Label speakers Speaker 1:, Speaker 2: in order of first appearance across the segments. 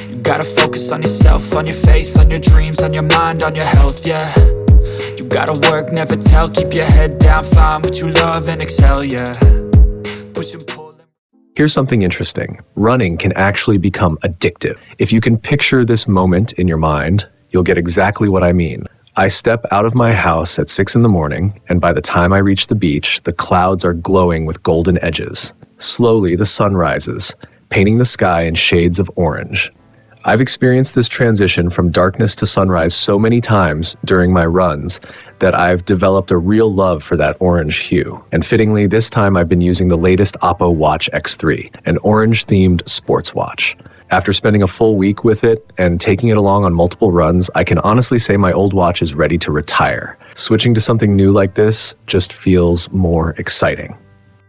Speaker 1: You gotta focus on yourself, on your faith, on your dreams, on your mind, on your health, yeah. You gotta work, never tell, keep your head down, find what you love and excel, yeah. Push and pull.
Speaker 2: Here's something interesting. Running can actually become addictive. If you can picture this moment in your mind, you'll get exactly what I mean. I step out of my house at 6 in the morning, and by the time I reach the beach, the clouds are glowing with golden edges. Slowly, the sun rises, painting the sky in shades of orange. I've experienced this transition from darkness to sunrise so many times during my runs that I've developed a real love for that orange hue. And fittingly, this time I've been using the latest OPPO Watch X3, an orange-themed sports watch. After spending a full week with it and taking it along on multiple runs, I can honestly say my old watch is ready to retire. Switching to something new like this just feels more exciting.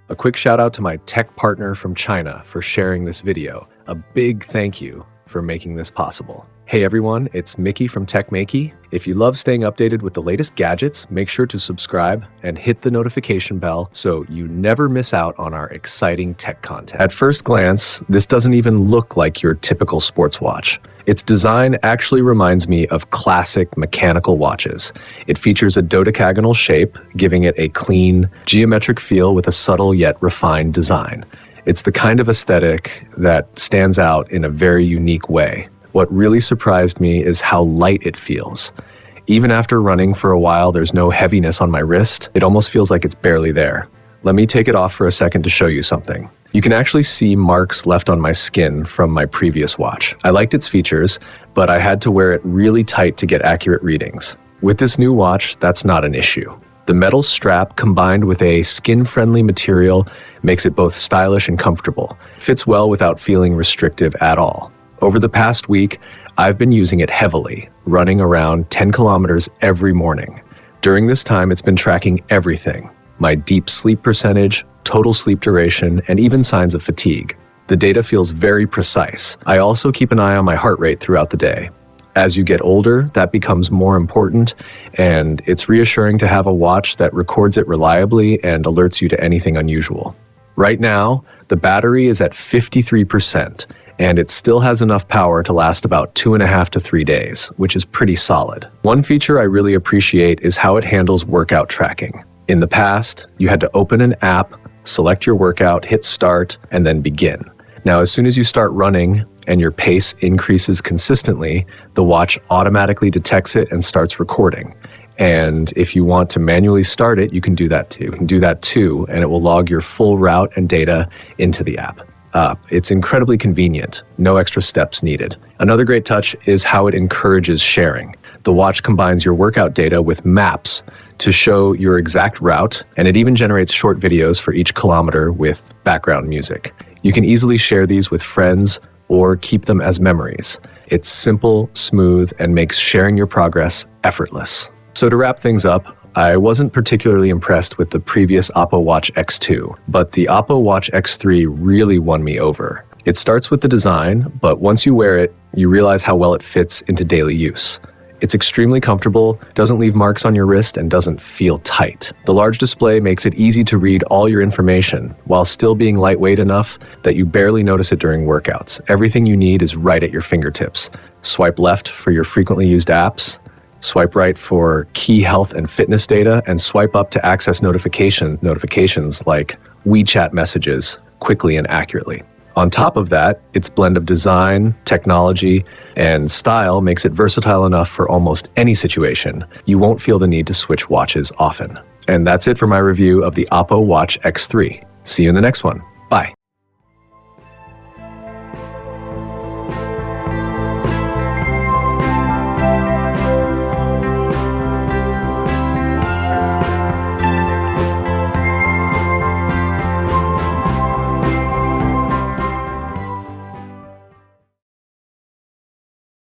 Speaker 2: A quick shout out to my tech partner from China for sharing this video. A big thank you for making this possible. Hey everyone, it's Maiky from techmaiky. If you love staying updated with the latest gadgets, make sure to subscribe and hit the notification bell so you never miss out on our exciting tech content. At first glance, this doesn't even look like your typical sports watch. Its design actually reminds me of classic mechanical watches. It features a dodecagonal shape, giving it a clean, geometric feel with a subtle yet refined design. It's the kind of aesthetic that stands out in a very unique way. What really surprised me is how light it feels. Even after running for a while, there's no heaviness on my wrist. It almost feels like it's barely there. Let me take it off for a second to show you something. You can actually see marks left on my skin from my previous watch. I liked its features, but I had to wear it really tight to get accurate readings. With this new watch, that's not an issue. The metal strap combined with a skin-friendly material makes it both stylish and comfortable. It fits well without feeling restrictive at all. Over the past week, I've been using it heavily, running around 10 kilometers every morning. During this time, it's been tracking everything: my deep sleep percentage, total sleep duration, and even signs of fatigue. The data feels very precise. I also keep an eye on my heart rate throughout the day. As you get older, that becomes more important, and it's reassuring to have a watch that records it reliably and alerts you to anything unusual. Right now, the battery is at 53%, and it still has enough power to last about 2.5 to 3 days, which is pretty solid. One feature I really appreciate is how it handles workout tracking. In the past, you had to open an app, select your workout, hit start, and then begin. Now, as soon as you start running and your pace increases consistently, the watch automatically detects it and starts recording. And if you want to manually start it, you can do that too, and it will log your full route and data into the app. It's incredibly convenient, no extra steps needed. Another great touch is how it encourages sharing. The watch combines your workout data with maps to show your exact route, and it even generates short videos for each kilometer with background music. You can easily share these with friends or keep them as memories. It's simple, smooth, and makes sharing your progress effortless. So to wrap things up, I wasn't particularly impressed with the previous OPPO Watch X2, but the OPPO Watch X3 really won me over. It starts with the design, but once you wear it, you realize how well it fits into daily use. It's extremely comfortable, doesn't leave marks on your wrist, and doesn't feel tight. The large display makes it easy to read all your information, while still being lightweight enough that you barely notice it during workouts. Everything you need is right at your fingertips. Swipe left for your frequently used apps, swipe right for key health and fitness data, and swipe up to access notifications like WeChat messages quickly and accurately. On top of that, its blend of design, technology, and style makes it versatile enough for almost any situation. You won't feel the need to switch watches often. And that's it for my review of the OPPO Watch X3. See you in the next one.